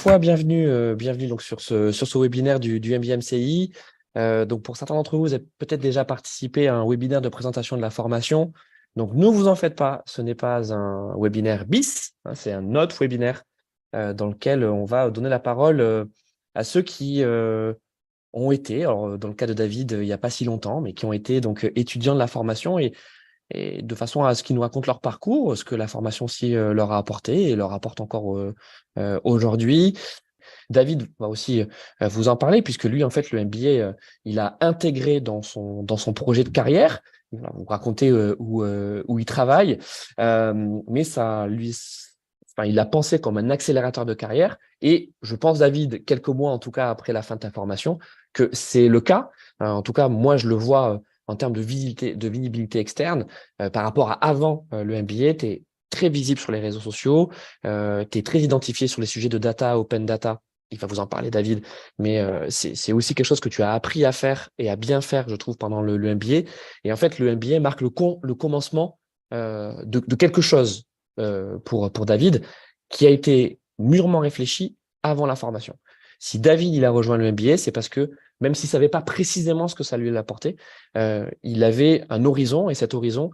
fois, bienvenue donc sur ce webinaire du MBA MCI. Donc pour certains d'entre vous, vous avez peut-être déjà participé à un webinaire de présentation de la formation. Donc ne vous en faites pas, ce n'est pas un webinaire bis, hein, c'est un autre webinaire dans lequel on va donner la parole à ceux qui ont été, alors dans le cas de David, il n'y a pas si longtemps, mais qui ont été donc étudiants de la formation et de façon à ce qu'ils nous racontent leur parcours, ce que la formation aussi leur a apporté et leur apporte encore aujourd'hui. David va aussi vous en parler, puisque lui, en fait, le MBA, il a intégré dans son projet de carrière. Il va vous raconter où il travaille, mais ça lui, enfin, il l'a pensé comme un accélérateur de carrière. Et je pense, David, quelques mois en tout cas après la fin de ta formation, que c'est le cas. En tout cas, moi, je le vois en termes de visibilité externe par rapport à avant le MBA. Tu es très visible sur les réseaux sociaux, tu es très identifié sur les sujets de data, open data. Il va vous en parler, David, mais c'est aussi quelque chose que tu as appris à faire et à bien faire, je trouve, pendant le MBA. Et en fait, le MBA marque le commencement de quelque chose pour David qui a été mûrement réfléchi avant la formation. Si David il a rejoint le MBA, c'est parce que même s'il ne savait pas précisément ce que ça lui allait apporter, il avait un horizon et cet horizon,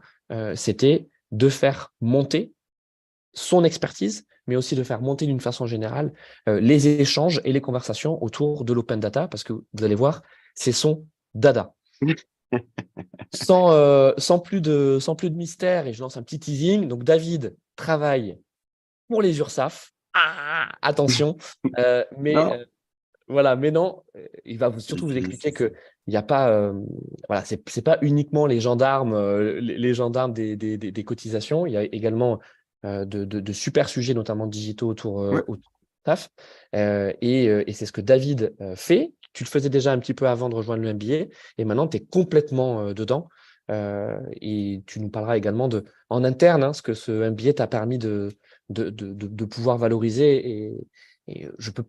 c'était de faire monter son expertise, mais aussi de faire monter d'une façon générale les échanges et les conversations autour de l'open data, parce que vous allez voir, c'est son dada. Sans plus de mystère, et je lance un petit teasing. Donc, David travaille pour les URSAF. Ah, attention, mais Non, voilà, mais non, il va surtout vous expliquer que il n'y a pas, voilà, c'est pas uniquement les gendarmes, les gendarmes des cotisations. Il y a également de super sujets, notamment digitaux ouais. autour du taf. Et c'est ce que David fait. Tu le faisais déjà un petit peu avant de rejoindre le MBA, et maintenant tu es complètement dedans. Et tu nous parleras également en interne, hein, ce que ce MBA t'a permis de pouvoir valoriser et j'ai pas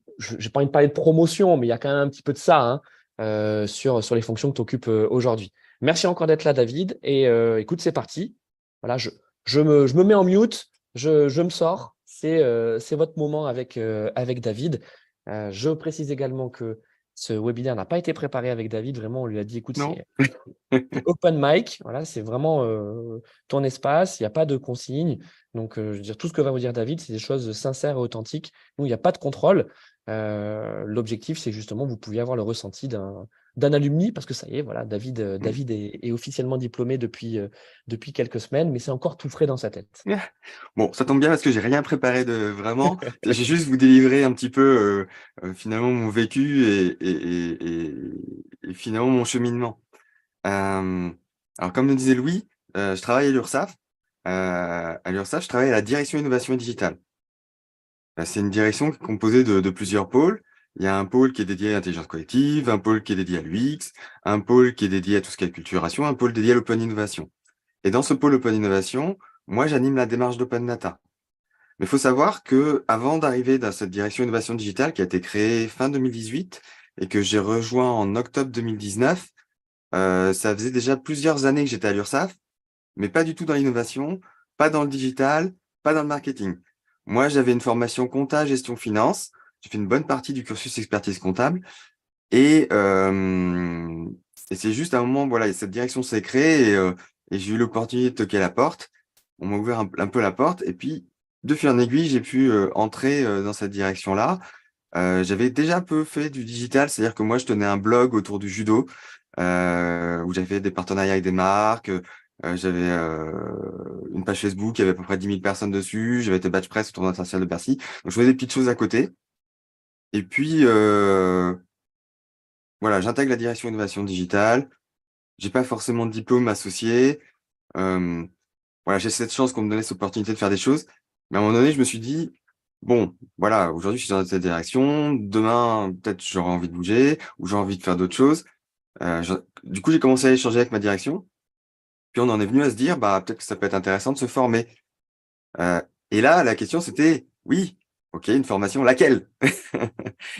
envie de parler de promotion, mais il y a quand même un petit peu de ça hein, sur les fonctions que tu occupes aujourd'hui. Merci encore d'être là, David. Et écoute, c'est parti. Voilà, je me mets en mute, je me sors. C'est votre moment avec David. Je précise également que ce webinaire n'a pas été préparé avec David. Vraiment, on lui a dit, écoute, Non. c'est open mic, voilà, c'est vraiment ton espace, il n'y a pas de consigne. Donc, je veux dire, tout ce que va vous dire David, c'est des choses sincères et authentiques. Nous, il n'y a pas de contrôle. L'objectif, c'est justement, vous pouviez avoir le ressenti d'un alumni, parce que ça y est, voilà, David est officiellement diplômé depuis quelques semaines, mais c'est encore tout frais dans sa tête. Bon, ça tombe bien parce que j'ai rien préparé de vraiment. J'ai juste vous délivrer un petit peu finalement mon vécu et finalement mon cheminement. Euh, alors comme le disait Louis, je travaille à l'URSSAF. À l'URSSAF, je travaille à la direction innovation et digitale. C'est une direction qui est composée de plusieurs pôles. Il y a un pôle qui est dédié à l'intelligence collective, un pôle qui est dédié à l'UX, un pôle qui est dédié à tout ce qui est acculturation, un pôle dédié à l'open innovation. Et dans ce pôle Open Innovation, moi, j'anime la démarche d'Open Data. Mais il faut savoir que avant d'arriver dans cette direction innovation digitale qui a été créée fin 2018 et que j'ai rejoint en octobre 2019, ça faisait déjà plusieurs années que j'étais à l'URSSAF, mais pas du tout dans l'innovation, pas dans le digital, pas dans le marketing. Moi, j'avais une formation compta, gestion, finance. J'ai fait une bonne partie du cursus expertise comptable. Et, euh, et c'est juste à un moment, voilà, cette direction s'est créée et j'ai eu l'opportunité de toquer à la porte. On m'a ouvert un peu la porte et puis, de fil en aiguille, j'ai pu entrer dans cette direction-là. J'avais déjà un peu fait du digital, c'est-à-dire que moi, je tenais un blog autour du judo où j'avais fait des partenariats avec des marques. J'avais une page Facebook, il y avait à peu près 10 000 personnes dessus. J'avais été badge press au tournoi international de Bercy. Donc, je faisais des petites choses à côté. Et puis, voilà, j'intègre la direction innovation digitale. J'ai pas forcément de diplôme associé. Euh, voilà, j'ai cette chance qu'on me donnait cette opportunité de faire des choses. Mais à un moment donné, je me suis dit, bon, voilà, aujourd'hui, je suis dans cette direction. Demain, peut-être j'aurai envie de bouger ou j'ai envie de faire d'autres choses. Du coup, j'ai commencé à échanger avec ma direction. Puis on en est venu à se dire, bah, peut-être que ça peut être intéressant de se former. Euh, et là, la question, c'était, oui, ok, une formation, laquelle?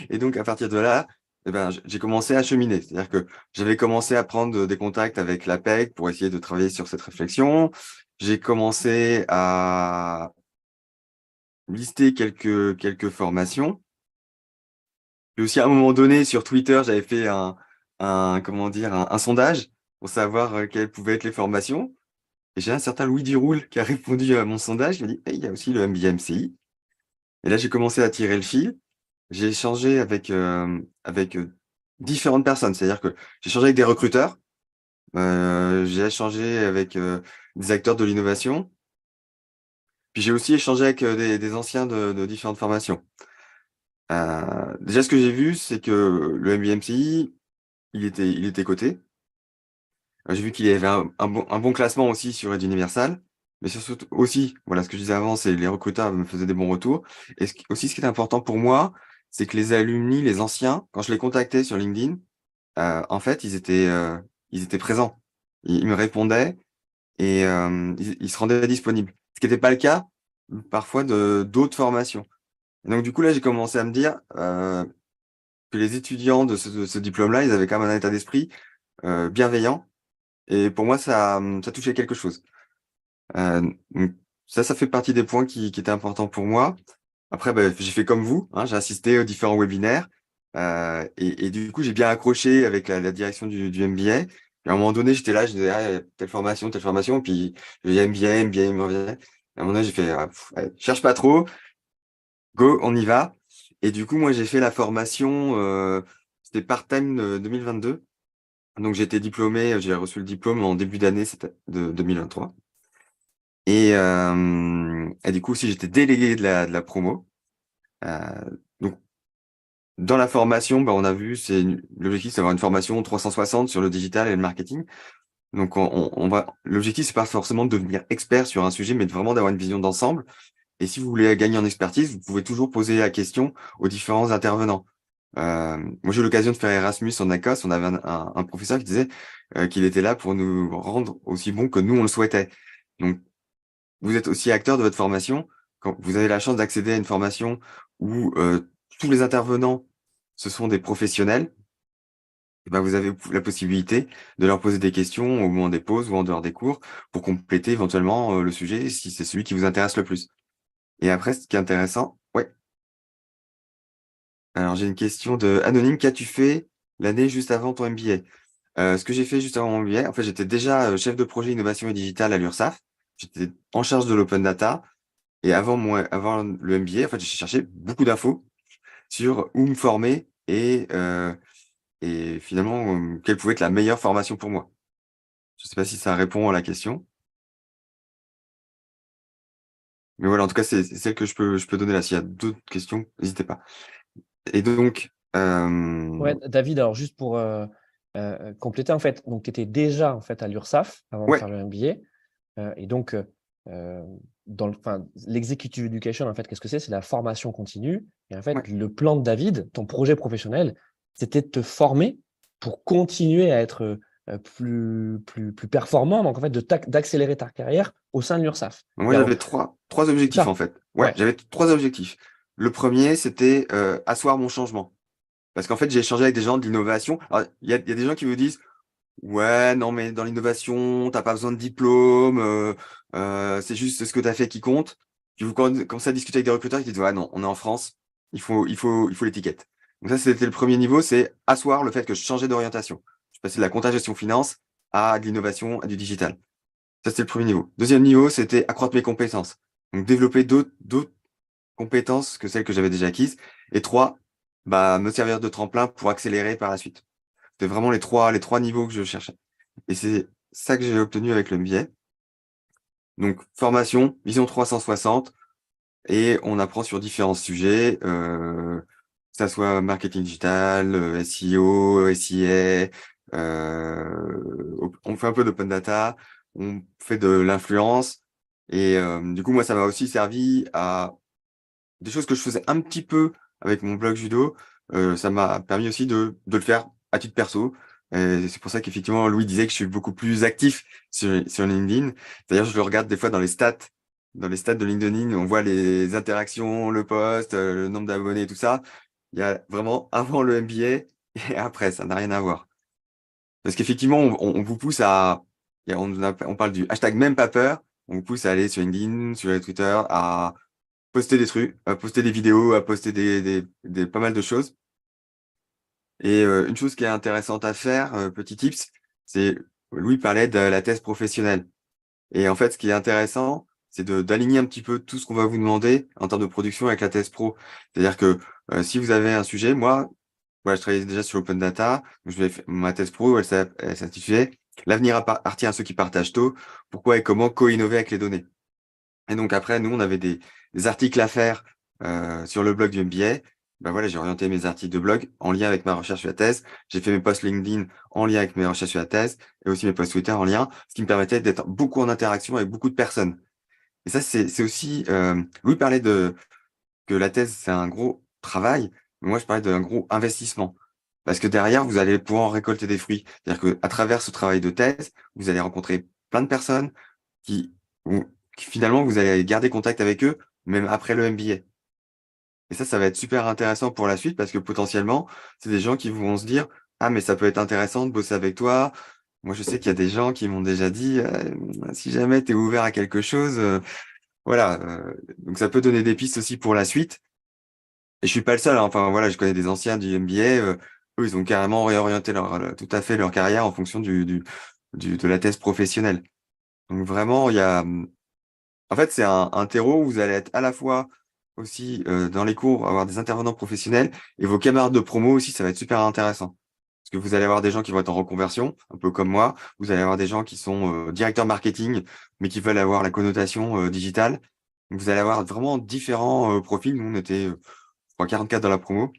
Et donc, à partir de là, eh ben, j'ai commencé à cheminer. C'est-à-dire que j'avais commencé à prendre des contacts avec l'APEC pour essayer de travailler sur cette réflexion. J'ai commencé à lister quelques formations. Puis aussi, à un moment donné, sur Twitter, j'avais fait comment dire, un sondage pour savoir quelles pouvaient être les formations. Et j'ai un certain Louis Duroul qui a répondu à mon sondage. Il m'a dit, hey, il y a aussi le MBA MCI. Et là, j'ai commencé à tirer le fil. J'ai échangé avec différentes personnes. C'est-à-dire que j'ai échangé avec des recruteurs, j'ai échangé avec des acteurs de l'innovation, puis j'ai aussi échangé avec des anciens de différentes formations. Déjà, ce que j'ai vu, c'est que le MBA MCI, il était coté. J'ai vu qu'il y avait un bon classement aussi sur Ed Universal. Mais surtout aussi, voilà, ce que je disais avant, c'est les recruteurs me faisaient des bons retours. Et aussi, ce qui est important pour moi, c'est que les alumni, les anciens, quand je les contactais sur LinkedIn, en fait, ils étaient présents. Ils me répondaient et ils se rendaient disponibles. Ce qui n'était pas le cas parfois de d'autres formations. Et donc, du coup, là, j'ai commencé à me dire que les étudiants de ce diplôme-là, ils avaient quand même un état d'esprit bienveillant. Et pour moi, ça touchait quelque chose. Donc ça fait partie des points qui étaient importants pour moi. Après, bah, j'ai fait comme vous, hein, j'ai assisté aux différents webinaires. Et du coup, j'ai bien accroché avec la direction du MBA. Et à un moment donné, j'étais là, je disais, ah, telle formation. Puis je disais MBA, MBA, il me revient. À un moment donné, j'ai fait, allez, cherche pas trop, go, on y va. Et du coup, moi, j'ai fait la formation, c'était part-time 2022. Donc, j'ai été diplômé, j'ai reçu le diplôme en début d'année, c'était de 2023. Et du coup, aussi, j'étais délégué de la promo. Euh, donc, dans la formation, bah, on a vu, l'objectif, c'est d'avoir une formation 360 sur le digital et le marketing. Donc, l'objectif, c'est pas forcément de devenir expert sur un sujet, mais vraiment d'avoir une vision d'ensemble. Et si vous voulez gagner en expertise, vous pouvez toujours poser la question aux différents intervenants. Moi, j'ai eu l'occasion de faire Erasmus en Écosse. On avait un professeur qui disait qu'il était là pour nous rendre aussi bons que nous, on le souhaitait. Donc, vous êtes aussi acteur de votre formation. Quand vous avez la chance d'accéder à une formation où tous les intervenants, ce sont des professionnels, eh ben, vous avez la possibilité de leur poser des questions au moment des pauses ou en dehors des cours pour compléter éventuellement le sujet si c'est celui qui vous intéresse le plus. Et après, ce qui est intéressant, ouais. Alors, j'ai une question de Anonyme. Qu'as-tu fait l'année juste avant ton MBA? Ce que j'ai fait juste avant mon MBA, en fait, j'étais déjà chef de projet innovation et digital à l'URSSAF. J'étais en charge de l'open data. Et avant le MBA, en fait, j'ai cherché beaucoup d'infos sur où me former et finalement, quelle pouvait être la meilleure formation pour moi. Je ne sais pas si ça répond à la question. Mais voilà, en tout cas, c'est celle que je peux donner là. S'il y a d'autres questions, n'hésitez pas. Et donc, Ouais, David, alors juste pour compléter, en fait, donc tu étais déjà en fait à l'URSSAF avant de ouais, faire le MBA. Et donc, l'executive education, en fait, qu'est-ce que c'est? C'est la formation continue. Et en ouais, fait, le plan de David, ton projet professionnel, c'était de te former pour continuer à être plus performant, donc en fait, d'accélérer ta carrière au sein de l'URSSAF. moi, Et alors, j'avais trois c'est objectifs, en ça, fait. Ouais, ouais, j'avais trois objectifs. Le premier, c'était asseoir mon changement. Parce qu'en fait, j'ai échangé avec des gens de l'innovation. Alors, il y a des gens qui me disent, ouais, non, mais dans l'innovation, t'as pas besoin de diplôme, c'est juste ce que tu as fait qui compte. Puis vous commencez à discuter avec des recruteurs qui disent, ouais, non, on est en France, il faut l'étiquette. Donc ça, c'était le premier niveau, c'est asseoir le fait que je changeais d'orientation. Je passais de la compta gestion finance à de l'innovation, à du digital. Ça, c'était le premier niveau. Deuxième niveau, c'était accroître mes compétences. Donc développer d'autres compétences que celles que j'avais déjà acquises. Et trois, bah, me servir de tremplin pour accélérer par la suite. C'était vraiment les trois niveaux que je cherchais. Et c'est ça que j'ai obtenu avec le MBA. Donc, formation, vision 360, et on apprend sur différents sujets, que ça soit marketing digital, SEO, SIA, on fait un peu d'open data, on fait de l'influence, et du coup, moi, ça m'a aussi servi à des choses que je faisais un petit peu avec mon blog judo. Ça m'a permis aussi de le faire à titre perso. Et c'est pour ça qu'effectivement, Louis disait que je suis beaucoup plus actif sur LinkedIn. D'ailleurs, je le regarde des fois dans les stats. Dans les stats de LinkedIn, on voit les interactions, le post, le nombre d'abonnés, tout ça. Il y a vraiment avant le MBA et après, ça n'a rien à voir. Parce qu'effectivement, on vous pousse on parle du hashtag même pas peur. On vous pousse à aller sur LinkedIn, sur Twitter, à poster des trucs, à poster des vidéos, à poster pas mal de choses. Et une chose qui est intéressante à faire, petit tips, c'est Louis parlait de la thèse professionnelle. Et en fait, ce qui est intéressant, c'est d'aligner un petit peu tout ce qu'on va vous demander en termes de production avec la thèse pro. C'est-à-dire que si vous avez un sujet, moi, voilà, je travaillais déjà sur l'open data, donc ma thèse pro, elle s'intitulait L'avenir appartient à ceux qui partagent tôt, pourquoi et comment co-innover avec les données. Et donc après, nous, on avait des articles à faire sur le blog du MBA. Ben voilà, j'ai orienté mes articles de blog en lien avec ma recherche sur la thèse. J'ai fait mes posts LinkedIn en lien avec mes recherches sur la thèse et aussi mes posts Twitter en lien, ce qui me permettait d'être beaucoup en interaction avec beaucoup de personnes. Et ça, c'est aussi, Louis parlait que la thèse, c'est un gros travail, mais moi, je parlais d'un gros investissement. Parce que derrière, vous allez pouvoir en récolter des fruits. C'est-à-dire qu'à travers ce travail de thèse, vous allez rencontrer plein de personnes qui, qui finalement, vous allez garder contact avec eux, même après le MBA. Et ça va être super intéressant pour la suite parce que potentiellement, c'est des gens qui vont se dire, ah, mais ça peut être intéressant de bosser avec toi. Moi, je sais qu'il y a des gens qui m'ont déjà dit, si jamais tu es ouvert à quelque chose, voilà. Donc, ça peut donner des pistes aussi pour la suite. Et je suis pas le seul, hein. Enfin, voilà, je connais des anciens du MBA, eux, ils ont carrément réorienté tout à fait leur carrière en fonction de la thèse professionnelle. Donc, vraiment, en fait, c'est un terreau où vous allez être à la fois aussi dans les cours, avoir des intervenants professionnels et vos camarades de promo aussi, ça va être super intéressant. Parce que vous allez avoir des gens qui vont être en reconversion, un peu comme moi. Vous allez avoir des gens qui sont directeurs marketing, mais qui veulent avoir la connotation digitale. Donc, vous allez avoir vraiment différents profils. Nous, on était, je crois, 44 dans la promo.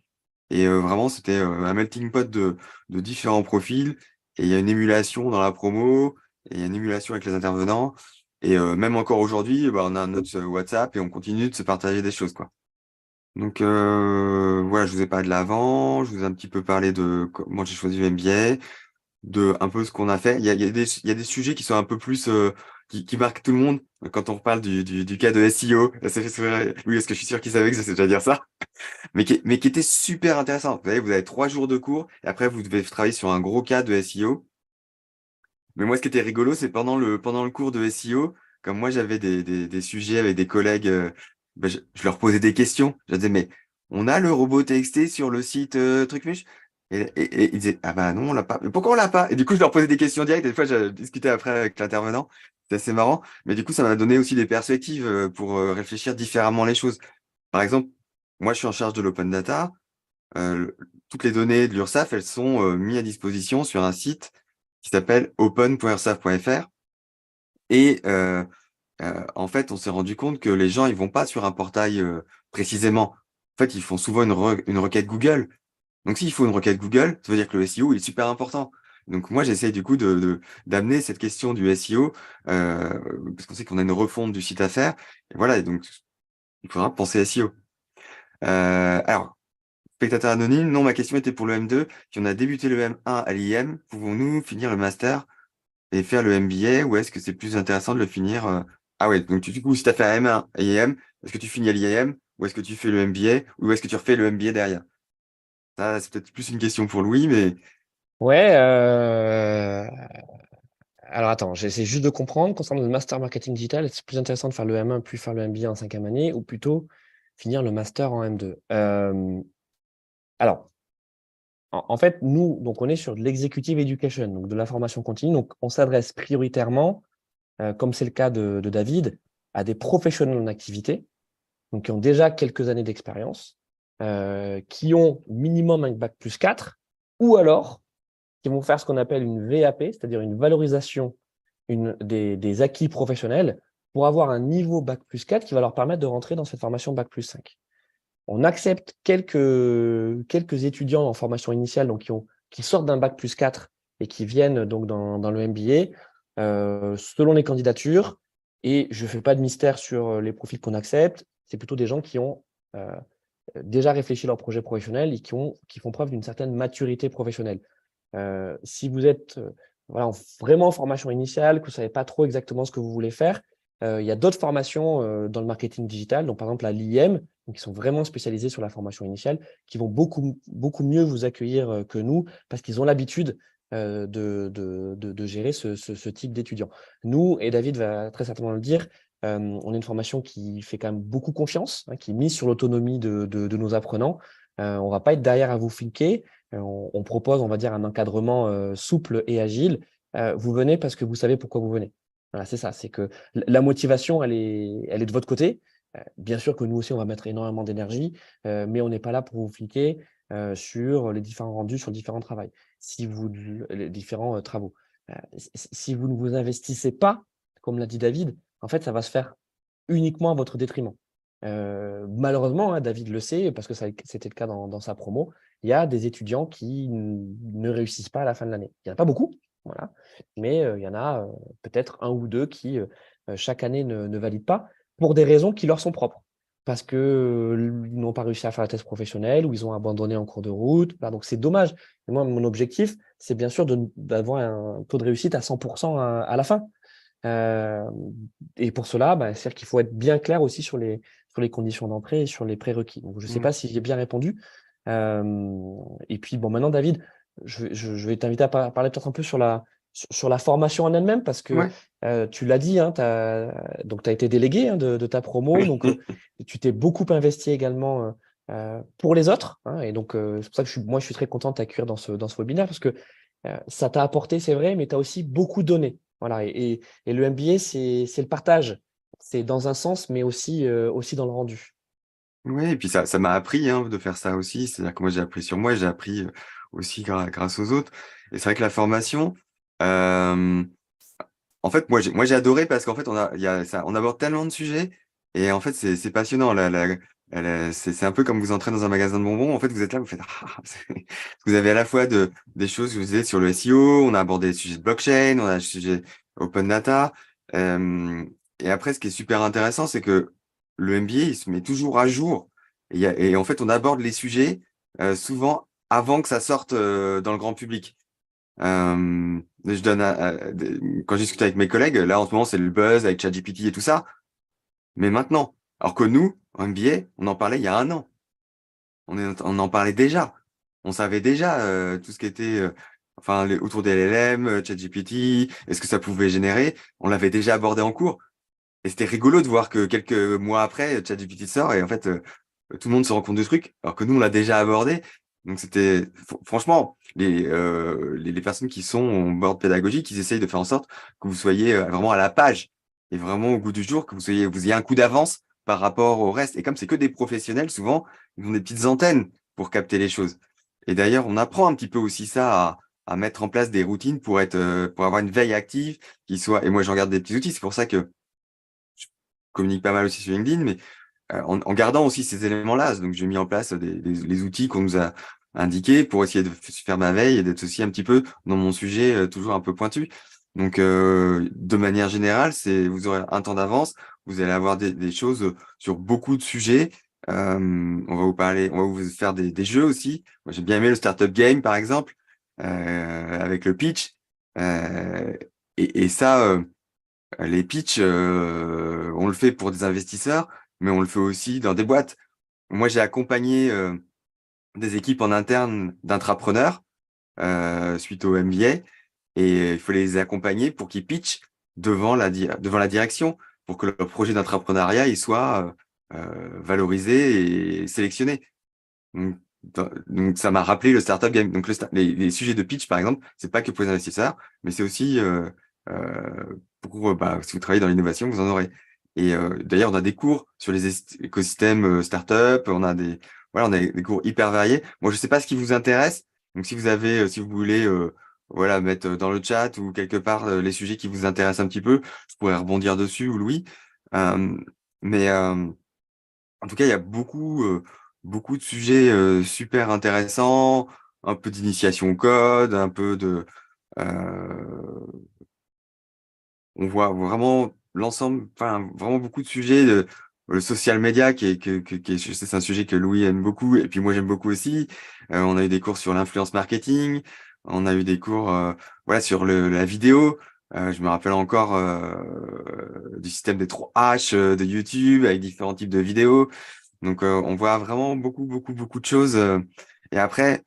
Et vraiment, c'était un melting pot de différents profils. Et il y a une émulation dans la promo, et il y a une émulation avec les intervenants. Et même encore aujourd'hui, bah, on a notre WhatsApp et on continue de se partager des choses, quoi. Donc voilà, je vous ai parlé de l'avant, je vous ai un petit peu parlé de comment j'ai choisi le MBA, de un peu ce qu'on a fait. Il y a des sujets qui sont un peu plus qui marquent tout le monde quand on reparle du cas de SEO. Oui, est-ce que je suis sûr qu'ils savaient que je sais déjà dire ça? Mais qui était super intéressant. Vous savez, vous avez 3 jours de cours et après vous devez travailler sur un gros cas de SEO. Mais moi, ce qui était rigolo, c'est pendant le cours de SEO, comme moi j'avais des sujets avec des collègues, ben, je leur posais des questions. Je leur disais, mais on a le robot TXT sur le site Trucmuche? Et ils disaient, ah bah non, on l'a pas. Mais pourquoi on l'a pas? Et du coup, je leur posais des questions directes. Et des fois, j'ai discuté après avec l'intervenant. C'est assez marrant. Mais du coup, ça m'a donné aussi des perspectives pour réfléchir différemment les choses. Par exemple, moi, je suis en charge de l'open data. Toutes les données de l'URSSAF, elles sont mises à disposition sur un site qui s'appelle open.ursaf.fr. Et en fait, on s'est rendu compte que les gens, ils vont pas sur un portail précisément. En fait, ils font souvent une requête Google. Donc, s'il faut une requête Google, ça veut dire que le SEO, il est super important. Donc, moi, j'essaye du coup d'amener cette question du SEO, parce qu'on sait qu'on a une refonte du site à faire. Et voilà, et donc, il faudra penser SEO. Alors, spectateur anonyme, non, ma question était pour le M2. Si on a débuté le M1 à l'IM, pouvons-nous finir le master et faire le MBA ou est-ce que c'est plus intéressant de le finir Ah ouais, donc du coup, si tu as fait un M1 à l'IM, est-ce que tu finis à l'IM ou est-ce que tu fais le MBA ou est-ce que tu refais le MBA derrière? Ça, c'est peut-être plus une question pour Louis, mais Ouais, alors attends, j'essaie juste de comprendre. Concernant le master marketing digital, c'est plus intéressant de faire le M1 puis faire le MBA en cinquième année ou plutôt finir le master en M2. Alors, en fait, nous, donc on est sur de l'executive education, donc de la formation continue. Donc, on s'adresse prioritairement, comme c'est le cas de David, à des professionnels en activité, donc qui ont déjà quelques années d'expérience, qui ont minimum un bac plus 4, ou alors qui vont faire ce qu'on appelle une VAP, c'est-à-dire une valorisation des acquis professionnels pour avoir un niveau bac plus 4 qui va leur permettre de rentrer dans cette formation bac plus 5. On accepte quelques étudiants en formation initiale donc qui sortent d'un bac plus 4 et qui viennent donc dans le MBA selon les candidatures. Et je ne fais pas de mystère sur les profils qu'on accepte. C'est plutôt des gens qui ont euh, déjà réfléchi leur projet professionnel et qui font preuve d'une certaine maturité professionnelle. Si vous êtes voilà, vraiment en formation initiale, que vous ne savez pas trop exactement ce que vous voulez faire, il y a d'autres formations dans le marketing digital, donc par exemple à l'IM, qui sont vraiment spécialisées sur la formation initiale, qui vont beaucoup mieux vous accueillir que nous, parce qu'ils ont l'habitude de gérer ce type d'étudiants. Nous, et David va très certainement le dire, on est une formation qui fait quand même beaucoup confiance, qui est mise sur l'autonomie de nos apprenants. On ne va pas être derrière à vous fliquer. on propose, on va dire, un encadrement souple et agile. Vous venez parce que vous savez pourquoi vous venez. Voilà, c'est ça, c'est que la motivation, elle est de votre côté. Bien sûr que nous aussi, on va mettre énormément d'énergie, mais on n'est pas là pour vous fliquer sur les différents rendus, sur différents travaux. Si vous, les différents travaux. Si vous ne vous investissez pas, comme l'a dit David, en fait, ça va se faire uniquement à votre détriment. Malheureusement, hein, David le sait, parce que c'était le cas dans sa promo, il y a des étudiants qui ne réussissent pas à la fin de l'année. Il n'y en a pas beaucoup, voilà, mais il y en a peut-être un ou deux qui, chaque année, ne valident pas pour des raisons qui leur sont propres. Parce qu'ils n'ont pas réussi à faire la thèse professionnelle ou ils ont abandonné en cours de route. Voilà, donc c'est dommage. Et moi, mon objectif, c'est bien sûr d'avoir un taux de réussite à 100% à la fin. Euh, et pour cela, bah, c'est-à-dire qu'il faut être bien clair aussi sur les conditions d'entrée et sur les prérequis. Donc, je ne sais Mm. pas si j'ai bien répondu. Et puis, bon, maintenant, David, je vais t'inviter à parler peut-être un peu sur la formation en elle-même, parce que Ouais. tu l'as dit, hein, donc tu as été délégué hein, de ta promo, donc tu t'es beaucoup investi également pour les autres. Hein, et donc, c'est pour ça que moi, je suis très content de t'accueillir dans ce webinaire, parce que ça t'a apporté, c'est vrai, mais tu as aussi beaucoup donné. Voilà, et le MBA, c'est le partage. C'est dans un sens, mais aussi dans le rendu. Oui, et puis ça m'a appris hein, de faire ça aussi. C'est-à-dire que moi, j'ai appris sur moi, j'ai appris aussi grâce aux autres. Et c'est vrai que la formation, euh, en fait, moi j'ai adoré parce qu'en fait, on aborde tellement de sujets et en fait, c'est passionnant. C'est un peu comme vous entrez dans un magasin de bonbons. En fait, vous êtes là, vous faites, vous avez à la fois des choses, je vous disais, sur le SEO, on a abordé les sujets de blockchain, on a le sujet open data. Euh, et après, ce qui est super intéressant, c'est que le MBA, il se met toujours à jour. Et en fait, on aborde les sujets souvent avant que ça sorte dans le grand public. Je donne quand je discute avec mes collègues, là en ce moment c'est le buzz avec ChatGPT et tout ça, mais maintenant, alors que nous, en MBA, on en parlait il y a un an, on en parlait déjà, on savait déjà tout ce qui était enfin autour des LLM, ChatGPT, est-ce que ça pouvait générer, on l'avait déjà abordé en cours, et c'était rigolo de voir que quelques mois après, ChatGPT sort et en fait tout le monde se rend compte de trucs, alors que nous on l'a déjà abordé. Donc c'était franchement les personnes qui sont en board pédagogique, ils essayent de faire en sorte que vous soyez vraiment à la page et vraiment au goût du jour, que vous ayez un coup d'avance par rapport au reste. Et comme c'est que des professionnels, souvent ils ont des petites antennes pour capter les choses. Et d'ailleurs, on apprend un petit peu aussi ça à mettre en place des routines pour être pour avoir une veille active qui soit. Et moi, je regarde des petits outils. C'est pour ça que je communique pas mal aussi sur LinkedIn, mais en gardant aussi ces éléments-là. Donc, j'ai mis en place les outils qu'on nous a indiqués pour essayer de faire ma veille et d'être aussi un petit peu dans mon sujet toujours un peu pointu. Donc, de manière générale, vous aurez un temps d'avance, vous allez avoir des choses sur beaucoup de sujets. On va vous faire des jeux aussi. Moi, j'ai bien aimé le Startup Game, par exemple, avec le pitch. Euh, et ça, les pitchs, on le fait pour des investisseurs, mais on le fait aussi dans des boîtes. Moi, j'ai accompagné des équipes en interne d'intrapreneurs suite au MBA et il faut les accompagner pour qu'ils pitchent devant la direction pour que leur projet d'entrepreneuriat il soit valorisé et sélectionné. Donc, ça m'a rappelé le startup game. Donc les sujets de pitch, par exemple, c'est pas que pour les investisseurs, mais c'est aussi pour si vous travaillez dans l'innovation, vous en aurez. Et d'ailleurs, on a des cours sur les écosystèmes startup. On a des cours hyper variés. Moi, je sais pas ce qui vous intéresse. Donc si vous voulez, voilà, mettre dans le chat ou quelque part les sujets qui vous intéressent un petit peu, je pourrais rebondir dessus ou Louis. Euh, mais en tout cas, il y a beaucoup de sujets super intéressants, un peu d'initiation au code, un peu on voit vraiment l'ensemble, enfin vraiment beaucoup de sujets. Le social media je sais, c'est un sujet que Louis aime beaucoup et puis moi j'aime beaucoup aussi. On a eu des cours sur l'influence marketing, on a eu des cours voilà sur la vidéo. Je me rappelle encore du système des 3 H de YouTube avec différents types de vidéos. Donc, on voit vraiment beaucoup de choses. Et après,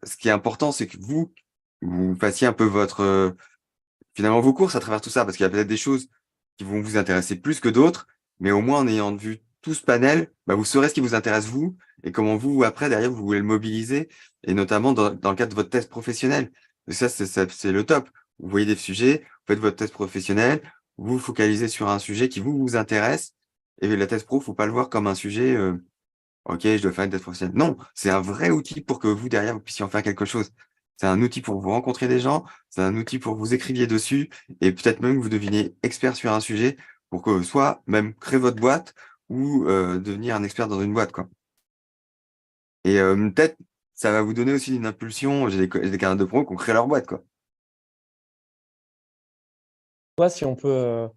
ce qui est important, c'est que vous fassiez un peu finalement vos courses à travers tout ça, parce qu'il y a peut-être des choses qui vont vous intéresser plus que d'autres, mais au moins en ayant vu tout ce panel, bah, vous saurez ce qui vous intéresse vous et comment vous, après, derrière, vous voulez le mobiliser, et notamment dans le cadre de votre thèse professionnelle. Et ça, c'est le top. Vous voyez des sujets, vous faites votre thèse professionnelle, vous vous focalisez sur un sujet qui vous intéresse, et la thèse pro, faut pas le voir comme un sujet, OK, je dois faire une thèse professionnelle. Non, c'est un vrai outil pour que vous, derrière, vous puissiez en faire quelque chose. C'est un outil pour vous rencontrer des gens, c'est un outil pour que vous écriviez dessus, et peut-être même que vous deveniez expert sur un sujet pour que soit même créer votre boîte ou devenir un expert dans une boîte, quoi. Et peut-être, ça va vous donner aussi une impulsion. J'ai des camarades de pro qui ont créé leur boîte, quoi. Toi, si on peut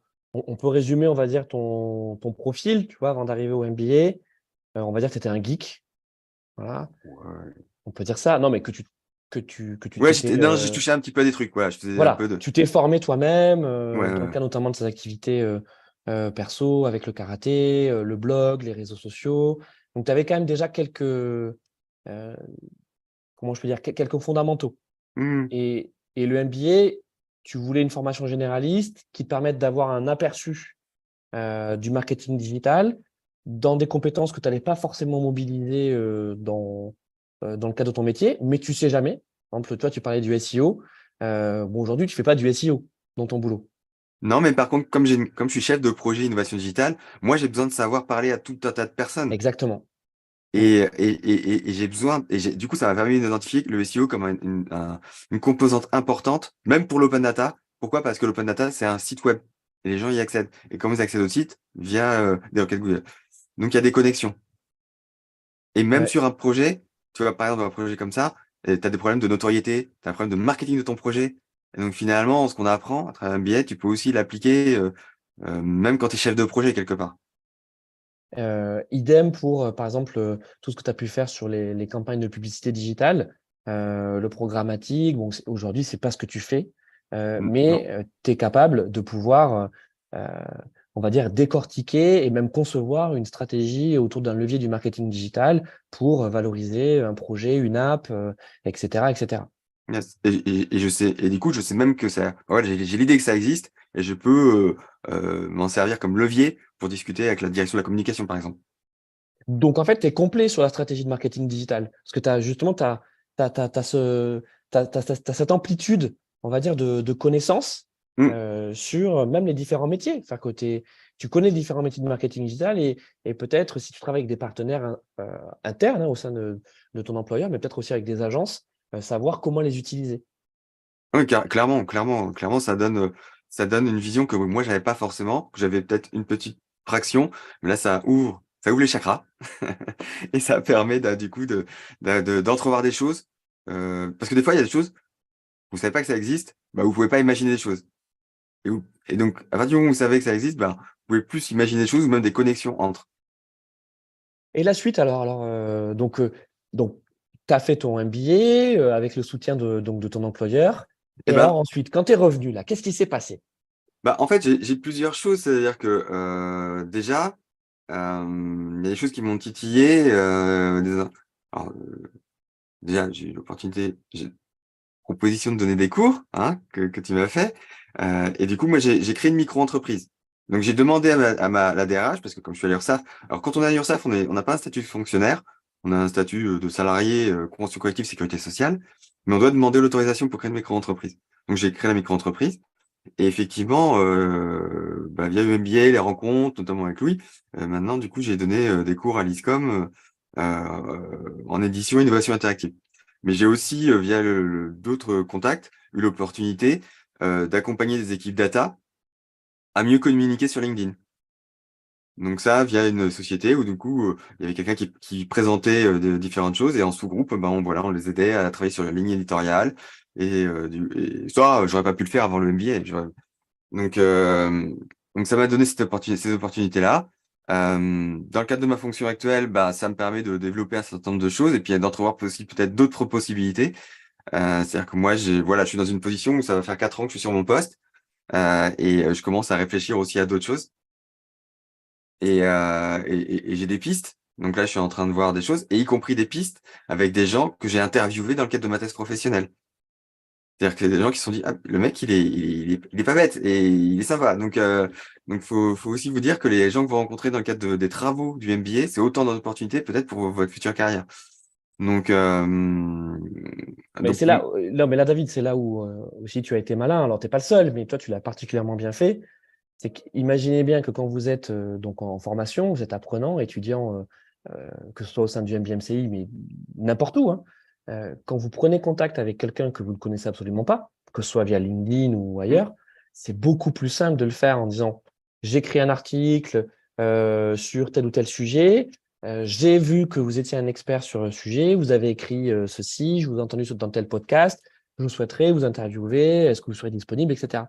résumer, on va dire, ton profil, tu vois, avant d'arriver au MBA, on va dire que tu étais un geek. Voilà, Ouais, on peut dire ça. Non, mais que tu ouais, t'étais, non, je touchais un petit peu à des trucs, voilà, je faisais un voilà, peu de. tu t'es formé toi-même, Ouais, dans le ouais. cas notamment de tes activités, perso avec le karaté, le blog, les réseaux sociaux. Donc tu avais quand même déjà comment je peux dire? Quelques fondamentaux. Mmh. Et le MBA, tu voulais une formation généraliste qui te permette d'avoir un aperçu, du marketing digital dans des compétences que tu n'allais pas forcément mobiliser, dans le cadre de ton métier, mais tu sais jamais. Par exemple, toi, tu parlais du SEO. Bon, aujourd'hui, tu fais pas du SEO dans ton boulot. Non, mais par contre, comme je suis chef de projet innovation digitale, moi, j'ai besoin de savoir parler à tout un tas de personnes. Exactement. Mmh. Et j'ai besoin, du coup, ça m'a permis d'identifier le SEO comme une composante importante, même pour l'open data. Pourquoi? Parce que l'open data, c'est un site web. Et les gens y accèdent. Et comment ils accèdent au site? Via des requêtes Google. Donc, il y a des connexions. Et même Ouais. sur un projet, tu vois, par exemple, dans un projet comme ça, tu as des problèmes de notoriété, tu as un problème de marketing de ton projet. Et donc, finalement, ce qu'on apprend à travers un billet, tu peux aussi l'appliquer, même quand tu es chef de projet quelque part. Idem pour, par exemple, tout ce que tu as pu faire sur les campagnes de publicité digitale, le programmatique. Bon, aujourd'hui, c'est pas ce que tu fais, Non. mais tu es capable de pouvoir, on va dire, décortiquer et même concevoir une stratégie autour d'un levier du marketing digital pour valoriser un projet, une app, et cetera, et cetera. Yes. Et je sais, et du coup, je sais même que ça, ouais, j'ai l'idée que ça existe et je peux m'en servir comme levier pour discuter avec la direction de la communication, par exemple. Donc, en fait, tu es complet sur la stratégie de marketing digital. Parce que tu as justement, t'as cette amplitude, on va dire, de connaissances, Mm. sur même les différents métiers. Enfin, tu connais les différents métiers de marketing digital et peut-être si tu travailles avec des partenaires internes, hein, au sein de ton employeur, mais peut-être aussi avec des agences, savoir comment les utiliser. Oui, clairement, ça donne une vision que moi, j'avais pas forcément, que j'avais peut-être une petite fraction, mais là, ça ouvre les chakras et ça permet, du coup, d'entrevoir des choses. Parce que des fois, il y a des choses, vous savez pas que ça existe, bah, vous pouvez pas imaginer des choses. Et donc, à partir du moment où vous savez que ça existe, bah, vous pouvez plus imaginer des choses ou même des connexions entre. Et la suite, alors, donc tu as fait ton MBA, avec le soutien donc de ton employeur. Et Et alors ben, ensuite, quand tu es revenu là, qu'est-ce qui s'est passé? bah, en fait, j'ai plusieurs choses. C'est-à-dire que déjà, il y a des choses qui m'ont titillé. Alors, déjà, j'ai eu l'opportunité, j'ai une proposition de donner des cours, hein, que tu m'as fait. Et du coup, moi, j'ai créé une micro-entreprise. Donc, j'ai demandé la DRH, parce que comme je suis à l'URSSAF, alors quand on est à l'URSSAF, on n'a pas un statut de fonctionnaire, on a un statut de salarié, convention collective, sécurité sociale, mais on doit demander l'autorisation pour créer une micro-entreprise. Donc, j'ai créé la micro-entreprise. Et effectivement, bah, via le MBA, les rencontres, notamment avec Louis, maintenant, du coup, j'ai donné des cours à l'ISCOM en édition et innovation interactive. Mais j'ai aussi, via d'autres contacts, eu l'opportunité d'accompagner des équipes data à mieux communiquer sur LinkedIn. Donc ça, via une société où du coup, il y avait quelqu'un qui présentait différentes choses et en sous-groupe, ben, on les aidait à travailler sur la ligne éditoriale. Et ça, j'aurais pas pu le faire avant le MBA. Donc, euh, donc ça m'a donné ces opportunités-là. Dans le cadre de ma fonction actuelle, bah, ça me permet de développer un certain nombre de choses et puis d'entrevoir aussi peut-être d'autres possibilités. C'est-à-dire que moi, voilà, je suis dans une position où ça va faire 4 ans que je suis sur mon poste et je commence à réfléchir aussi à d'autres choses. Et j'ai des pistes. Donc là, je suis en train de voir des choses, et y compris des pistes avec des gens que j'ai interviewés dans le cadre de ma thèse professionnelle. C'est-à-dire que des gens qui se sont dit, ah, le mec, il est pas bête et il est sympa. Donc faut aussi vous dire que les gens que vous rencontrez dans le cadre des travaux du MBA, c'est autant d'opportunités peut-être pour votre future carrière. Donc, Mais donc c'est là, non, mais là, David, c'est là où aussi tu as été malin. Alors, tu n'es pas le seul, mais toi, tu l'as particulièrement bien fait. C'est qu'imaginez bien que quand vous êtes donc en formation, vous êtes apprenant, étudiant, que ce soit au sein du MBMCI, mais n'importe où, hein, quand vous prenez contact avec quelqu'un que vous ne connaissez absolument pas, que ce soit via LinkedIn ou mm, ailleurs, c'est beaucoup plus simple de le faire en disant, j'écris un article sur tel ou tel sujet, j'ai vu que vous étiez un expert sur un sujet, vous avez écrit ceci, je vous ai entendu dans tel podcast, je vous souhaiterais vous interviewer, est-ce que vous serez disponible, etc.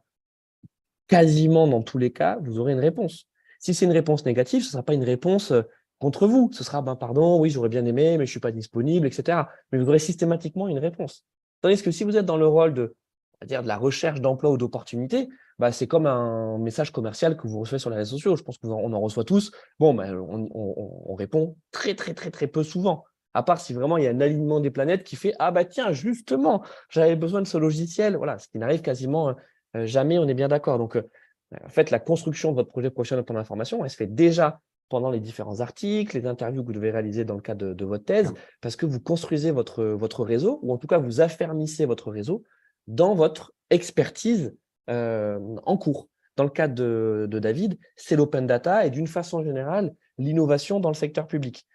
Quasiment dans tous les cas, vous aurez une réponse. Si c'est une réponse négative, ce ne sera pas une réponse contre vous. Ce sera, ben, pardon, oui, j'aurais bien aimé, mais je ne suis pas disponible, etc. Mais vous aurez systématiquement une réponse. Tandis que si vous êtes dans le rôle de, on va dire, de la recherche d'emploi ou d'opportunité, bah, c'est comme un message commercial que vous recevez sur les réseaux sociaux. Je pense qu'on en reçoit tous. Bon, ben, on répond très, très, très, très peu souvent. À part si vraiment il y a un alignement des planètes qui fait, ah bah tiens, justement, j'avais besoin de ce logiciel. Voilà, ce qui n'arrive quasiment jamais, on est bien d'accord. Donc, en fait, la construction de votre projet professionnel pour l'information, elle se fait déjà pendant les différents articles, les interviews que vous devez réaliser dans le cadre de votre thèse, parce que vous construisez votre réseau, ou en tout cas, vous affermissez votre réseau dans votre expertise en cours. Dans le cadre de David, c'est l'open data et d'une façon générale, l'innovation dans le secteur public.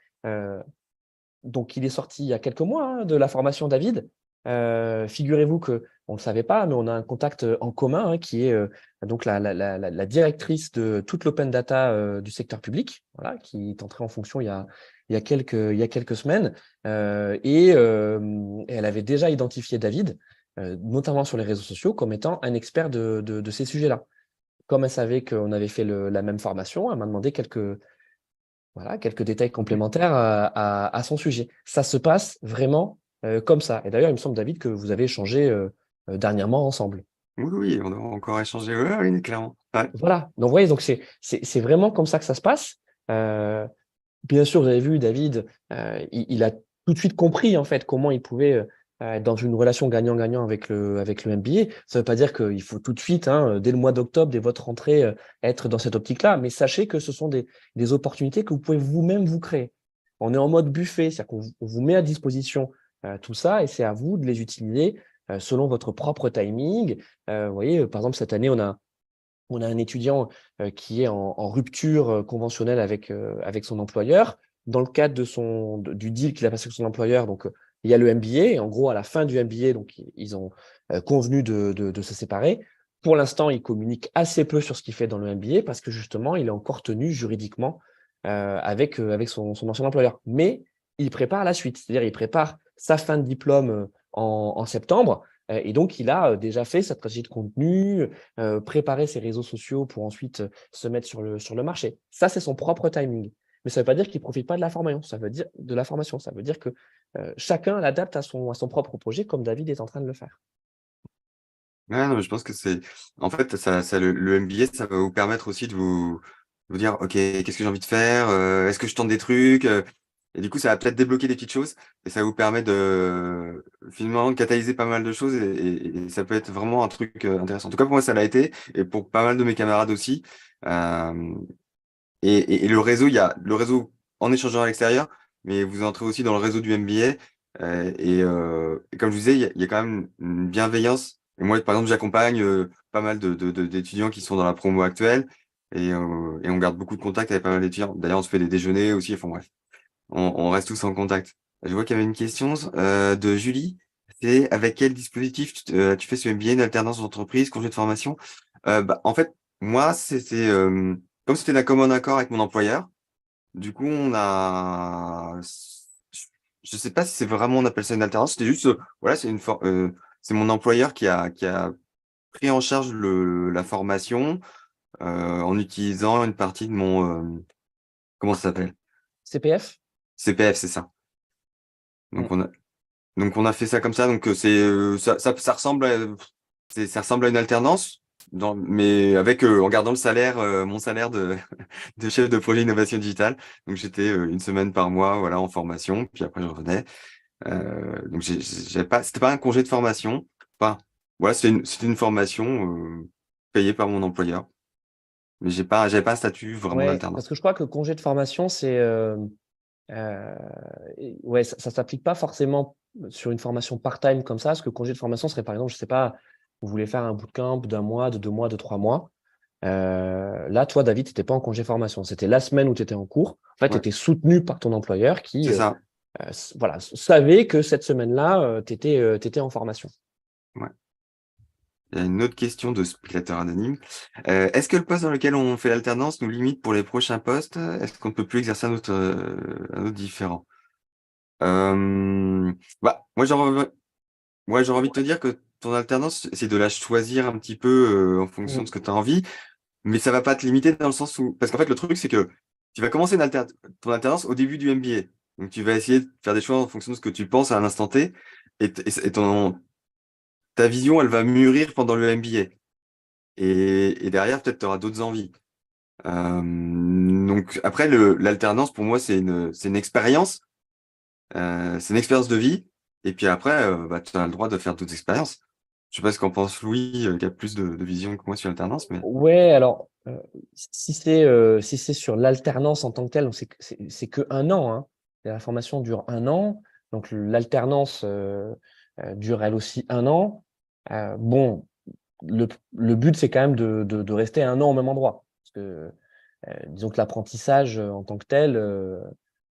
Donc, il est sorti il y a quelques mois hein, de la formation David. Figurez-vous que on ne le savait pas, mais on a un contact en commun hein, qui est donc la directrice de toute l'open data du secteur public, voilà, qui est entrée en fonction il y a quelques semaines. Et elle avait déjà identifié David, notamment sur les réseaux sociaux, comme étant un expert de ces sujets-là. Comme elle savait qu'on avait fait la même formation, elle m'a demandé quelques détails complémentaires à son sujet. Ça se passe vraiment comme ça. Et d'ailleurs, il me semble, David, que vous avez échangé dernièrement ensemble. oui, oui, on doit encore échanger. Oui, oui, clairement. Ouais. Voilà. Donc, vous voyez, donc c'est vraiment comme ça que ça se passe. Euh, Bien sûr, vous avez vu, David, il a tout de suite compris en fait comment il pouvait être dans une relation gagnant-gagnant avec le MBA. Ça ne veut pas dire qu'il faut tout de suite, hein, dès le mois d'octobre, dès votre rentrée, être dans cette optique-là, mais sachez que ce sont des opportunités que vous pouvez vous-même vous créer. On est en mode buffet, c'est-à-dire qu'on vous met à disposition tout ça et c'est à vous de les utiliser selon votre propre timing. Vous voyez, par exemple, cette année, on a un étudiant qui est en rupture conventionnelle avec son employeur. Dans le cadre du deal qu'il a passé avec son employeur, donc il y a le MBA. Et en gros, à la fin du MBA, donc, ils ont convenu de se séparer. Pour l'instant, il communique assez peu sur ce qu'il fait dans le MBA parce que justement, il est encore tenu juridiquement avec son ancien employeur. Mais il prépare la suite, c'est-à-dire il prépare sa fin de diplôme en septembre. Et donc, il a déjà fait sa stratégie de contenu, préparer ses réseaux sociaux pour ensuite se mettre sur le marché. Ça, c'est son propre timing. Mais ça ne veut pas dire qu'il ne profite pas de la formation. Ça veut dire de la formation. Ça veut dire que chacun l'adapte à son propre projet, comme David est en train de le faire. Ouais, non, mais je pense que en fait, le MBA, ça va vous permettre aussi de vous dire, OK, qu'est-ce que j'ai envie de faire? Est-ce que je tente des trucs? Et du coup, ça va peut-être débloquer des petites choses et ça vous permet de, finalement, de catalyser pas mal de choses et ça peut être vraiment un truc intéressant. En tout cas, pour moi, ça l'a été et pour pas mal de mes camarades aussi. Euh, et le réseau, il y a le réseau en échangeant à l'extérieur, mais vous entrez aussi dans le réseau du MBA. Et comme je vous disais, il y a quand même une bienveillance. Et moi, par exemple, j'accompagne pas mal d'étudiants qui sont dans la promo actuelle et on garde beaucoup de contact avec pas mal d'étudiants. D'ailleurs, on se fait des déjeuners aussi. Enfin bref, on reste tous en contact. Je vois qu'il y avait une question de Julie. C'est avec quel dispositif tu fais ce MBA, une alternance d'entreprise, congé de formation? En fait, moi, comme c'était d'un commun accord avec mon employeur, du coup, je sais pas si c'est vraiment, on appelle ça une alternance, c'était juste, voilà, c'est mon employeur qui a pris en charge la formation en utilisant une partie de comment ça s'appelle? CPF? CPF, c'est ça. Mm. Donc on a fait ça comme ça, donc ça ressemble à une alternance, mais en gardant le salaire, mon salaire de chef de projet innovation digitale. Donc j'étais une semaine par mois, voilà, en formation, puis après je revenais. Donc c'était pas un congé de formation, pas. voilà, c'était une formation payée par mon employeur. Mais j'avais pas un statut vraiment Ouais, d'alternant. parce que je crois que le congé de formation, ouais, ça s'applique pas forcément sur une formation part-time comme ça, parce que le congé de formation serait par exemple, je sais pas, vous voulez faire un bootcamp d'un mois, de 2 mois, de 3 mois. Là, toi, David, tu n'étais pas en congé formation. C'était la semaine où tu étais en cours. En fait, tu Ouais, étais soutenu par ton employeur qui c'est ça. voilà, savait que cette semaine-là, tu étais en formation. Ouais. Il y a une autre question de spectateur anonyme. Est-ce que le poste dans lequel on fait l'alternance nous limite pour les prochains postes? Est-ce qu'on ne peut plus exercer un autre différent? Bah, j'aurais envie de te dire que ton alternance, c'est de la choisir un petit peu en fonction de Mm. ce que tu as envie, mais ça va pas te limiter dans le sens où... Parce qu'en fait, le truc, c'est que tu vas commencer ton alternance au début du MBA. Donc, tu vas essayer de faire des choix en fonction de ce que tu penses à un instant T, ta vision, elle va mûrir pendant le MBA. Et derrière, peut-être, tu auras d'autres envies. Donc, après, l'alternance, pour moi, c'est une expérience. C'est une expérience de vie. Et puis après, bah, tu as le droit de faire d'autres expériences. Je sais pas ce qu'en pense Louis, qui a plus de vision que moi sur l'alternance, mais Ouais, alors, si c'est sur l'alternance en tant que telle, donc c'est que 1 an, hein. La formation dure 1 an, donc l'alternance dure elle aussi 1 an. Bon, le but, c'est quand même de rester 1 an au même endroit. Parce que, disons que l'apprentissage en tant que tel,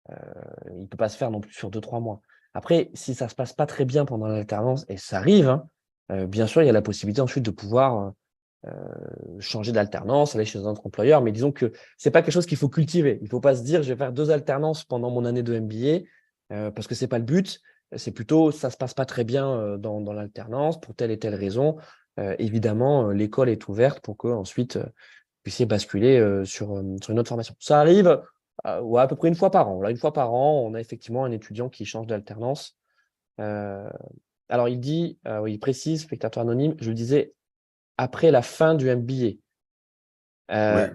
il ne peut pas se faire non plus sur 2, 3 mois. Après, si ça ne se passe pas très bien pendant l'alternance, et ça arrive, hein, bien sûr, il y a la possibilité ensuite de pouvoir changer d'alternance, aller chez un autre employeur, mais disons que c'est pas quelque chose qu'il faut cultiver. Il ne faut pas se dire, je vais faire 2 alternances pendant mon année de MBA, parce que c'est pas le but. C'est plutôt, ça se passe pas très bien dans l'alternance pour telle et telle raison. Évidemment, l'école est ouverte pour que ensuite vous puissiez basculer sur une autre formation. Ça arrive ouais, à peu près une fois par an. Là, une fois par an, on a effectivement un étudiant qui change d'alternance. Euh, alors, il dit, oui, il précise, spectateur anonyme, je le disais, après la fin du MBA. ouais,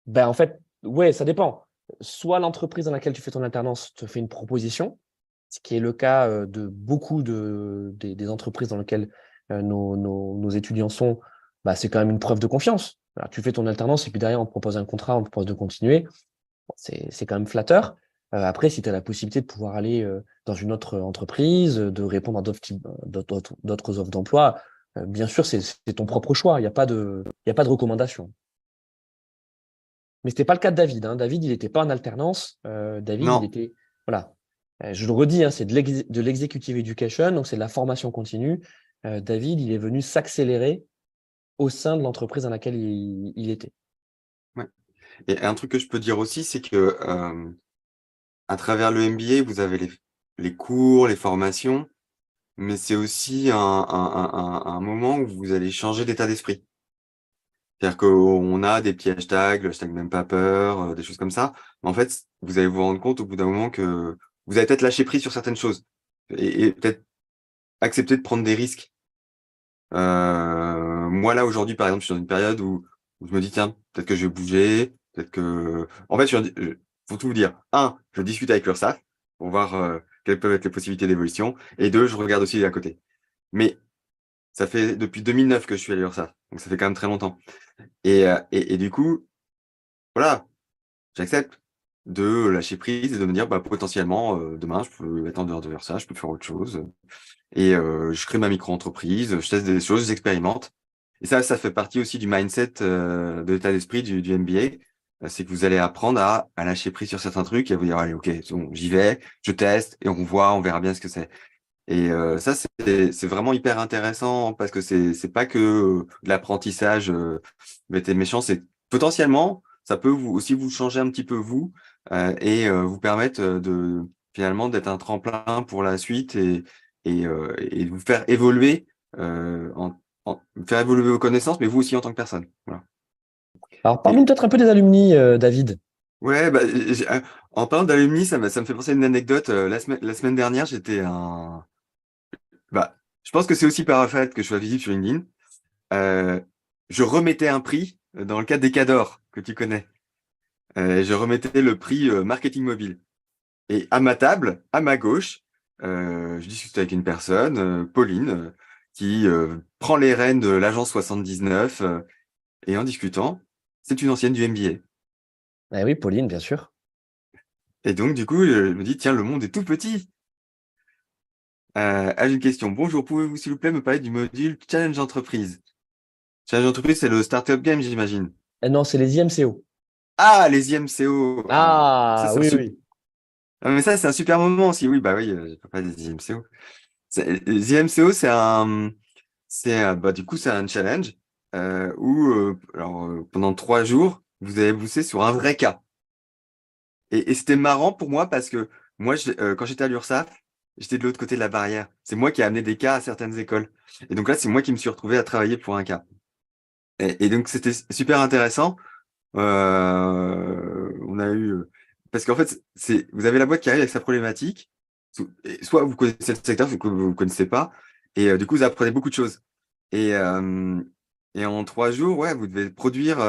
Ben, en fait, ouais, ça dépend. Soit l'entreprise dans laquelle tu fais ton alternance te fait une proposition, ce qui est le cas de beaucoup des entreprises dans lesquelles nos étudiants sont, bah, c'est quand même une preuve de confiance. Alors, tu fais ton alternance et puis derrière, on te propose un contrat, on te propose de continuer. Bon, c'est quand même flatteur. Après, si tu as la possibilité de pouvoir aller dans une autre entreprise, de répondre à d'autres offres d'emploi, bien sûr, c'est ton propre choix. Il y a pas de recommandation. Mais ce n'était pas le cas de David, hein. David, il n'était pas en alternance. David, il non, était. Voilà. Je le redis, hein, c'est de l'executive education, donc c'est de la formation continue. David, il est venu s'accélérer au sein de l'entreprise dans laquelle il était. ouais. Et un truc que je peux dire aussi, c'est que à travers le MBA, vous avez les cours, les formations, mais c'est aussi un moment où vous allez changer d'état d'esprit. C'est-à-dire qu'on a des petits hashtags, le hashtag même pas peur, des choses comme ça. Mais en fait, vous allez vous rendre compte au bout d'un moment que vous allez peut-être lâcher prise sur certaines choses et peut-être accepter de prendre des risques. Moi, là, aujourd'hui, par exemple, je suis dans une période où je me dis, tiens, peut-être que je vais bouger, peut-être que... En fait, pour tout vous dire, un, je discute avec l'URSSAF pour voir quelles peuvent être les possibilités d'évolution, et deux, je regarde aussi à côté. Mais ça fait depuis 2009 que je suis à l'URSSAF, donc ça fait quand même très longtemps. Et du coup, voilà, j'accepte de lâcher prise et de me dire, bah, potentiellement, demain, je peux être en dehors de l'URSSAF, je peux faire autre chose. Et je crée ma micro-entreprise, je teste des choses, j'expérimente. Et ça fait partie aussi du mindset, de l'état d'esprit du MBA. C'est que vous allez apprendre à lâcher prise sur certains trucs et à vous dire, allez, ok, c'est bon, j'y vais, je teste et on verra bien ce que c'est. Et ça, c'est vraiment hyper intéressant parce que c'est pas que de l'apprentissage bête et méchant, c'est potentiellement, ça peut aussi vous changer un petit peu vous et vous permettre finalement d'être un tremplin pour la suite et vous faire évoluer, faire évoluer vos connaissances, mais vous aussi en tant que personne. Voilà. Alors, parle-nous Et peut-être un peu des alumni, David. ouais, bah, en parlant d'alumni, ça me fait penser à une anecdote. La semaine dernière, bah, je pense que c'est aussi par le fait que je sois visible sur LinkedIn. Euh, je remettais un prix dans le cadre des Cadors que tu connais. Je remettais le prix marketing mobile. Et à ma table, à ma gauche, je discutais avec une personne, Pauline, qui prend les rênes de l'agence 79 et en discutant, c'est une ancienne du MBA. Eh oui, Pauline, bien sûr. Et donc, du coup, je me dis, tiens, le monde est tout petit. J'ai une question. Bonjour, pouvez-vous, s'il vous plaît, me parler du module Challenge Entreprise? Challenge Entreprise, c'est le Startup Game, j'imagine. Non, c'est les IMCO. Ah, les IMCO. Ah, ça, Ah, c'est un oui, super... oui. mais ça, c'est un super moment aussi. Oui, bah oui, je peux pas des IMCO. Les IMCO, du coup, c'est un challenge où, pendant 3 jours, vous allez bosser sur un vrai cas. Et c'était marrant pour moi parce que moi, quand j'étais à l'URSSAF, j'étais de l'autre côté de la barrière. C'est moi qui ai amené des cas à certaines écoles. Et donc là, c'est moi qui me suis retrouvé à travailler pour un cas. Et donc, c'était super intéressant. On a eu... Parce qu'en fait, vous avez la boîte qui arrive avec sa problématique. Et soit vous connaissez le secteur, soit vous ne connaissez pas. Et du coup, vous apprenez beaucoup de choses. Et, euh, et en 3 jours, ouais, vous devez produire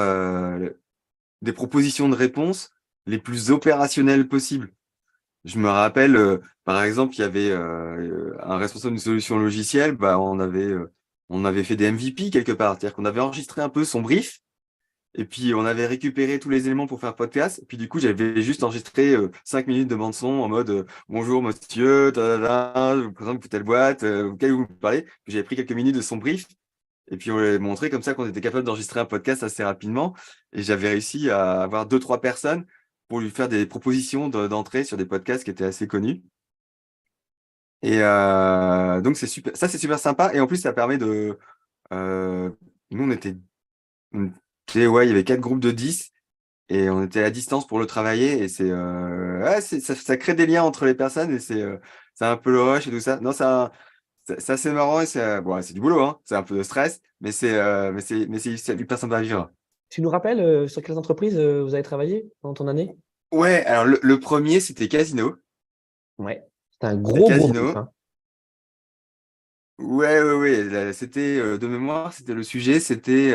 des propositions de réponses les plus opérationnelles possibles. Je me rappelle, par exemple, il y avait un responsable d'une solution logicielle, bah, on avait fait des MVP quelque part, c'est-à-dire qu'on avait enregistré un peu son brief, et puis on avait récupéré tous les éléments pour faire podcast, et puis du coup, j'avais juste enregistré 5 minutes de bande-son en mode bonjour monsieur, je vous présente pour telle boîte, auquel vous parlez. Puis j'avais pris quelques minutes de son brief, et puis on lui a montré comme ça qu'on était capable d'enregistrer un podcast assez rapidement. Et j'avais réussi à avoir deux, trois personnes pour lui faire des propositions d'entrée sur des podcasts qui étaient assez connus. Et donc c'est super, ça c'est super sympa. Et en plus, ça permet de. euh, Nous, ouais, il y avait 4 groupes de 10 et on était à distance pour le travailler. Et ouais, ça crée des liens entre les personnes et c'est un peu le rush et tout ça. Non, c'est assez marrant et c'est du boulot, hein. C'est un peu de stress, mais c'est hyper sympa à vivre. Tu nous rappelles sur quelles entreprises vous avez travaillé dans ton année? Ouais, alors le premier, c'était Casino. Ouais. C'est un Et gros, gros groupe, Casino, hein. ouais, ouais, ouais. C'était de mémoire, c'était le sujet, c'était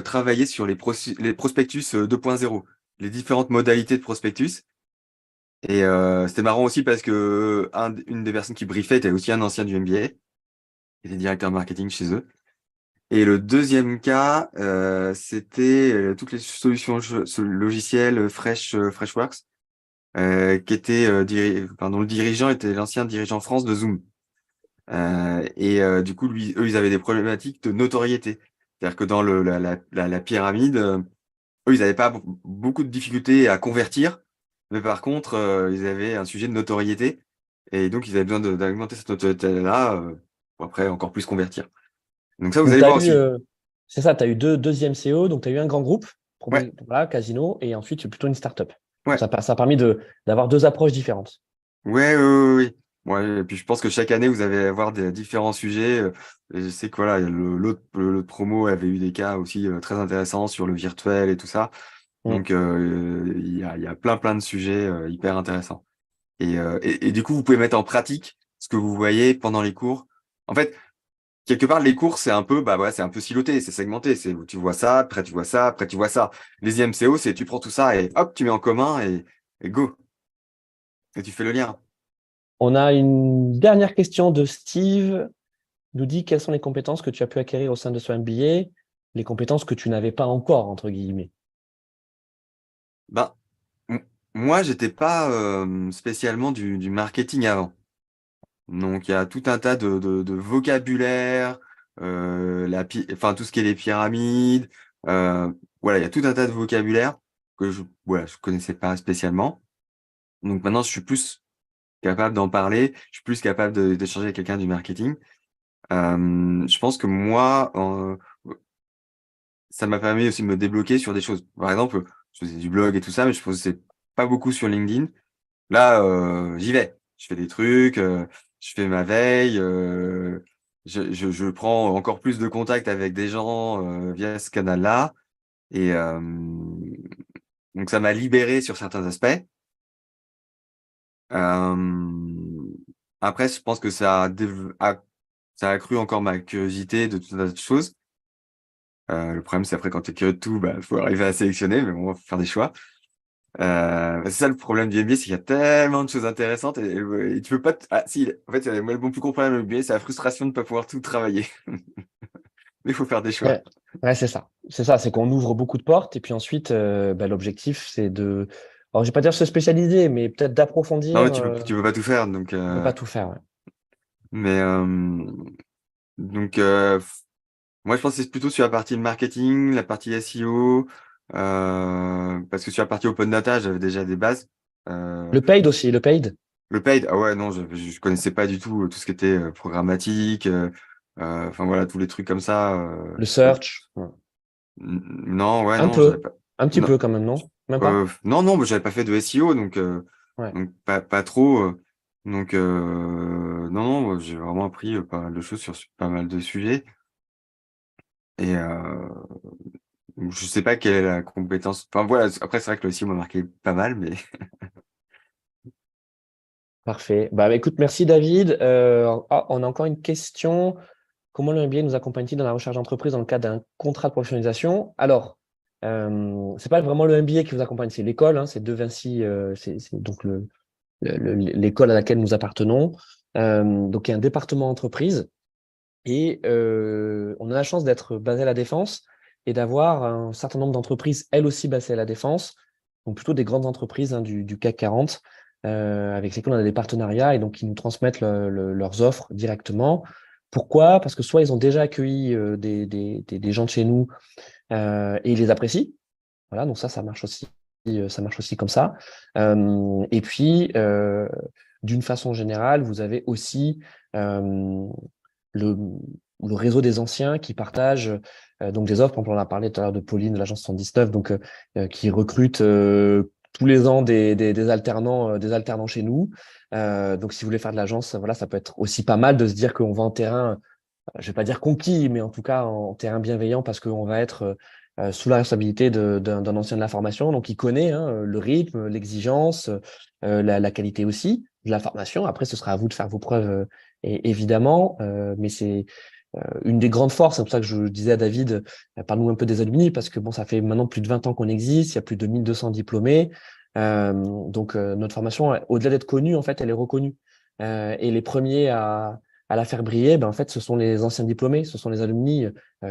travailler sur les prospectus 2.0, les différentes modalités de prospectus. Et c'était marrant aussi parce que une des personnes qui briefait était aussi un ancien du MBA, il était directeur marketing chez eux. Et le deuxième cas, c'était toutes les solutions logicielles Freshworks, dont le dirigeant était l'ancien dirigeant France de Zoom. Du coup, eux, ils avaient des problématiques de notoriété. C'est-à-dire que dans la pyramide, eux, ils n'avaient pas beaucoup de difficultés à convertir, mais par contre, ils avaient un sujet de notoriété. Et donc, ils avaient besoin d'augmenter cette notoriété-là pour après encore plus convertir. Donc ça, vous Donc, allez tu as voir eu, aussi. c'est ça, tu as eu deuxième CO, donc tu as eu un grand groupe, Ouais, voilà, Casino, et ensuite plutôt une start-up. Donc, ouais. ça a permis d'avoir deux approches différentes. Ouais, ouais, ouais, ouais. Ouais, et puis je pense que chaque année, vous allez avoir des différents sujets. Et je sais que voilà, l'autre promo avait eu des cas aussi très intéressants sur le virtuel et tout ça. Mm. Donc il y a plein de sujets hyper intéressants. Et du coup, vous pouvez mettre en pratique ce que vous voyez pendant les cours. En fait, quelque part, les cours, c'est un peu, bah ouais, c'est un peu siloté, c'est segmenté. C'est tu vois ça, après tu vois ça, après tu vois ça. Les IMCO, c'est tu prends tout ça et hop, tu mets en commun et go. Et tu fais le lien. On a une dernière question de Steve. Il nous dit quelles sont les compétences que tu as pu acquérir au sein de ce MBA, les compétences que tu n'avais pas encore, entre guillemets. Ben, m- moi, j'étais pas spécialement du marketing avant. Donc, il y a tout un tas de vocabulaire, enfin, tout ce qui est les pyramides. Voilà, il y a tout un tas de vocabulaire que je connaissais pas spécialement. Donc, maintenant, je suis plus capable d'en parler. Je suis plus capable d'échanger avec quelqu'un du marketing. Je pense que moi, ça m'a permis aussi de me débloquer sur des choses. Par exemple, je faisais du blog et tout ça, mais je faisais pas beaucoup sur LinkedIn. Là, j'y vais. Je fais des trucs, je fais ma veille, je prends encore plus de contact avec des gens via ce canal-là. Et donc, ça m'a libéré sur certains aspects. Euh, Après, je pense que ça a accru encore ma curiosité de tout un tas de choses. Le problème, c'est après, quand tu es curieux de tout, bah, faut arriver à sélectionner, mais bon, on va faire des choix. C'est ça le problème du MBA, c'est qu'il y a tellement de choses intéressantes et tu peux pas. Ah, si, en fait, moi, mon plus gros problème avec le MBA, c'est la frustration de ne pas pouvoir tout travailler. Mais il faut faire des choix. Ouais, ouais, c'est ça. C'est ça, c'est qu'on ouvre beaucoup de portes et puis ensuite, bah, l'objectif, c'est de, alors je vais pas dire se spécialiser, mais peut-être Non, mais d'approfondir, tu peux pas tout faire. Donc, ne pas tout faire. Ouais. mais donc, moi, je pense que c'est plutôt sur la partie marketing, la partie SEO, parce que sur la partie open data, j'avais déjà des bases. Euh, Le paid aussi, le paid, le paid, ah ouais, non, je connaissais pas du tout tout ce qui était programmatique, enfin voilà, tous les trucs comme ça. le search, ouais. Non, ouais, Un non, j'avais peu, pas. un petit Non, peu quand même, non? Même pas? non, non, j'avais pas fait de SEO, Ouais. donc pas trop. Donc, non, non, j'ai vraiment appris pas mal de choses sur pas mal de sujets. Et je sais pas quelle est la compétence. Enfin voilà, après, c'est vrai que le SEO m'a marqué pas mal, mais Parfait. Bah, écoute, merci David. On a encore une question. Comment le MBA nous accompagne-t-il dans la recherche d'entreprise dans le cadre d'un contrat de professionnalisation? Alors, c'est pas vraiment le MBA qui vous accompagne, c'est l'école, hein, c'est De Vinci, c'est donc l'école à laquelle nous appartenons. Donc, il y a un département entreprise et on a la chance d'être basé à la Défense et d'avoir un certain nombre d'entreprises, elles aussi basées à la Défense, donc plutôt des grandes entreprises hein, du CAC 40, avec lesquelles on a des partenariats et donc qui nous transmettent leurs offres directement. Pourquoi? Parce que soit ils ont déjà accueilli des gens de chez nous et ils les apprécient. Voilà, donc ça ça marche aussi comme ça. Et puis, d'une façon générale, vous avez aussi euh, le, le réseau des anciens qui partagent donc des offres. Par exemple, on a parlé tout à l'heure de Pauline de l'agence 119, donc qui recrute tous les ans des alternants chez nous. Donc, si vous voulez faire de l'agence, voilà, ça peut être aussi pas mal de se dire qu'on va en terrain, je vais pas dire conquis, mais en tout cas en terrain bienveillant parce qu'on va être sous la responsabilité d'un ancien de la formation, donc il connaît hein, le rythme, l'exigence, la qualité aussi de la formation. Après, ce sera à vous de faire vos preuves, évidemment, mais c'est une des grandes forces. C'est pour ça que je disais à David, parle-nous un peu des alumni, parce que bon, ça fait maintenant plus de 20 ans qu'on existe, il y a plus de 1200 diplômés. Donc, notre formation, au-delà d'être connue, en fait, elle est reconnue. Et les premiers à la faire briller, ben, en fait, ce sont les anciens diplômés, ce sont les alumni,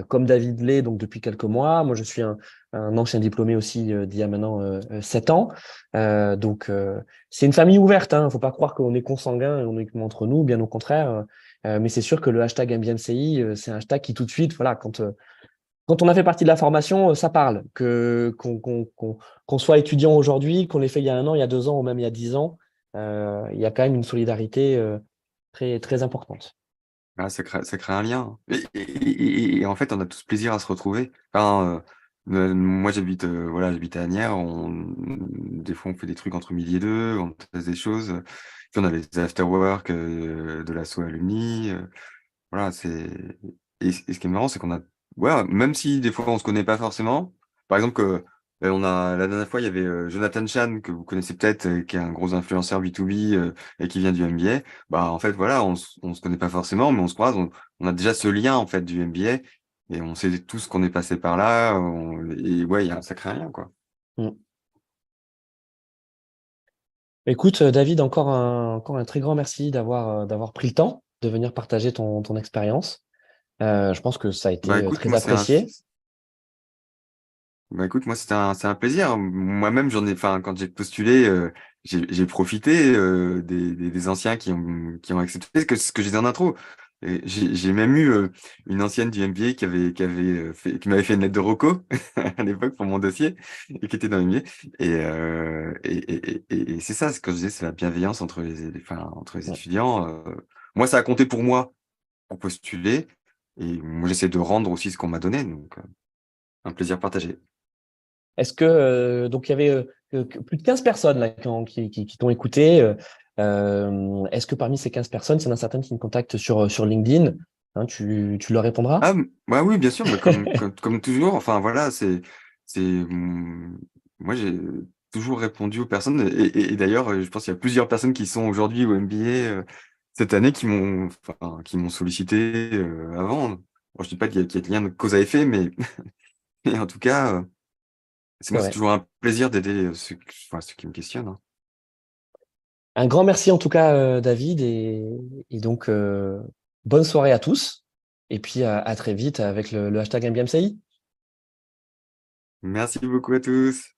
comme David l'est, donc depuis quelques mois. Moi, je suis un ancien diplômé aussi d'il y a maintenant 7 ans. Donc, c'est une famille ouverte. Il ne faut pas croire qu'on est consanguin et on est uniquement entre nous, bien au contraire. Mais c'est sûr que le hashtag MBMCI, c'est un hashtag qui tout de suite, voilà, quand on a fait partie de la formation, ça parle. Qu'on soit étudiant aujourd'hui, qu'on l'ait fait il y a un an, il y a 2 ans ou même il y a 10 ans, il y a quand même une solidarité très, très importante. ah, ça crée un lien. Et en fait, on a tous plaisir à se retrouver. Enfin, moi, voilà, j'habite à Asnières. Des fois, on fait des trucs entre midi et deux, on teste des choses. Puis on a les after-work de l'asso alumni. Voilà, et ce qui est marrant, c'est qu'on a, ouais, même si des fois on se connaît pas forcément, par exemple, la dernière fois, il y avait Jonathan Chan, que vous connaissez peut-être, qui est un gros influenceur B2B et qui vient du MBA. Bah, en fait, voilà, on se connaît pas forcément, mais on se croise, on a déjà ce lien, en fait, du MBA et on sait tous qu'on est passé par là, et ouais, il y a un sacré lien, quoi. Mm. Écoute, David, encore un très grand merci d'avoir pris le temps de venir partager ton expérience. Je pense que ça a Bah, été écoute, très apprécié. Moi, c'est un plaisir. Moi-même, enfin, quand j'ai postulé, j'ai profité des anciens qui ont accepté ce que j'ai dit en intro. Et j'ai même eu une ancienne du MBA qui m'avait fait une lettre de reco à l'époque pour mon dossier et qui était dans le MBA. Et c'est ça, ce que je disais, c'est la bienveillance enfin, entre les Ouais. étudiants. Moi, ça a compté pour moi pour postuler. Et moi, j'essaie de rendre aussi ce qu'on m'a donné. Donc, un plaisir partagé. Est-ce que donc il y avait plus de 15 personnes là, qui t'ont écouté. Est-ce que parmi ces 15 personnes, il y en a certaines qui me contactent sur LinkedIn? Hein, tu leur répondras? Bah oui, bien sûr, mais comme toujours, enfin voilà, moi j'ai toujours répondu aux personnes, et d'ailleurs, je pense qu'il y a plusieurs personnes qui sont aujourd'hui au MBA cette année qui m'ont sollicité avant. Bon, je dis pas qu'il y a de lien de cause à effet, mais, mais en tout cas, C'est C'est moi, c'est vrai. toujours un plaisir d'aider ceux qui me questionnent, hein. Un grand merci en tout cas, David, et donc bonne soirée à tous. Et puis à très vite avec le hashtag MBMCI. Merci beaucoup à tous.